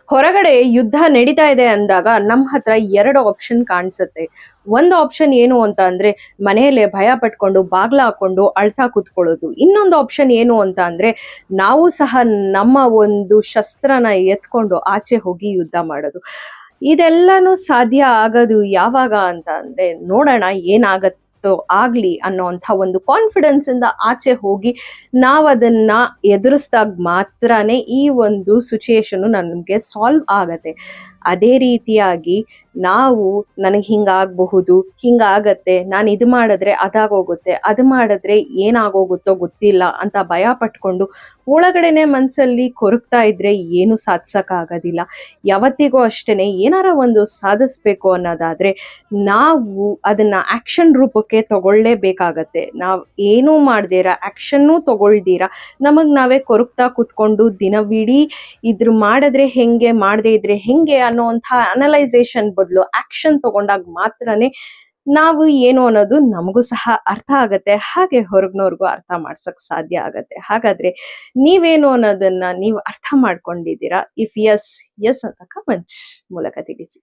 ಹೊರಗಡೆ ಯುದ್ಧ ನಡೀತಾ ಇದೆ ಅಂದಾಗ ನಮ್ಮ ಹತ್ರ ಎರಡು ಆಪ್ಷನ್ ಕಾಣಿಸುತ್ತೆ. ಒಂದು ಆಪ್ಷನ್ ಏನು ಅಂತ ಅಂದ್ರೆ ಮನೆಯಲ್ಲೇ ಭಯ ಪಟ್ಕೊಂಡು ಬಾಗ್ಲ ಹಾಕೊಂಡು ಅಳ್ತಾ ಕೂತ್ಕೊಳ್ಳೋದು. ಇನ್ನೊಂದು ಆಪ್ಷನ್ ಏನು ಅಂತ ಅಂದ್ರೆ ನಾವು ಸಹ ನಮ್ಮ ಒಂದು ಶಸ್ತ್ರನ ಎತ್ಕೊಂಡು ಆಚೆ ಹೋಗಿ ಯುದ್ಧ ಮಾಡೋದು. ಇದೆಲ್ಲಾನು ಸಾಧ್ಯ ಆಗೋದು ಯಾವಾಗ ಅಂತ ಅಂದ್ರೆ ನೋಡೋಣ ಏನಾಗತ್ತೋ ಆಗ್ಲಿ ಅನ್ನೋಂಥ ಒಂದು ಕಾನ್ಫಿಡೆನ್ಸ್ ಇಂದ ಆಚೆ ಹೋಗಿ ನಾವ್ ಅದನ್ನ ಎದುರಿಸಿದಾಗ ಮಾತ್ರನೇ ಈ ಒಂದು ಸಿಚುಯೇಷನ್ ನಮ್ಗೆ ಸಾಲ್ವ್ ಆಗತ್ತೆ. ಅದೇ ರೀತಿಯಾಗಿ ನಾವು ನನಗೆ ಹಿಂಗಾಗಬಹುದು, ಹಿಂಗಾಗತ್ತೆ, ನಾನು ಇದು ಮಾಡಿದ್ರೆ ಅದಾಗೋಗುತ್ತೆ, ಅದು ಮಾಡಿದ್ರೆ ಏನಾಗೋಗುತ್ತೋ ಗೊತ್ತಿಲ್ಲ ಅಂತ ಭಯ ಪಟ್ಕೊಂಡು ಒಳಗಡೆನೆ ಮನ್ಸಲ್ಲಿ ಕೊರಗ್ತಾ ಇದ್ರೆ ಏನು ಸಾಧಿಸಕ್ಕಾಗೋದಿಲ್ಲ. ಯಾವತ್ತಿಗೂ ಅಷ್ಟೇನೆ ಏನಾರ ಒಂದು ಸಾಧಿಸ್ಬೇಕು ಅನ್ನೋದಾದ್ರೆ ನಾವು ಅದನ್ನ ಆಕ್ಷನ್ ರೂಪಕ್ಕೆ ತಗೊಳ್ಳೇಬೇಕಾಗತ್ತೆ. ನಾವ್ ಏನೂ ಮಾಡ್ದಿರ ಆಕ್ಷನ್ನೂ ತಗೊಳ್ದಿರ ನಮಗ್ ನಾವೇ ಕೊರಗ್ತಾ ಕೂತ್ಕೊಂಡು ದಿನವಿಡೀ ಇದ್ರ ಮಾಡಿದ್ರೆ ಹೆಂಗೆ ಮಾಡದೇ ಇದ್ರೆ ಹೆಂಗೆ ಅನ್ನೋಂಥ ಅನಲೈಸೇಷನ್ ಬದಲು ಆಕ್ಷನ್ ತಗೊಂಡಾಗ ಮಾತ್ರನೇ ನಾವು ಏನು ಅನ್ನೋದು ನಮಗೂ ಸಹ ಅರ್ಥ ಆಗತ್ತೆ, ಹಾಗೆ ಹೊರಗ್ನವ್ರಿಗೂ ಅರ್ಥ ಮಾಡ್ಸಕ್ ಸಾಧ್ಯ ಆಗತ್ತೆ. ಹಾಗಾದ್ರೆ ನೀವೇನು ಅನ್ನೋದನ್ನ ನೀವು ಅರ್ಥ ಮಾಡ್ಕೊಂಡಿದ್ದೀರಾ? ಇಫ್ ಎಸ್ ಅಂತ ಕಮೆಂಟ್ ಮೂಲಕ ತಿಳಿಸಿ.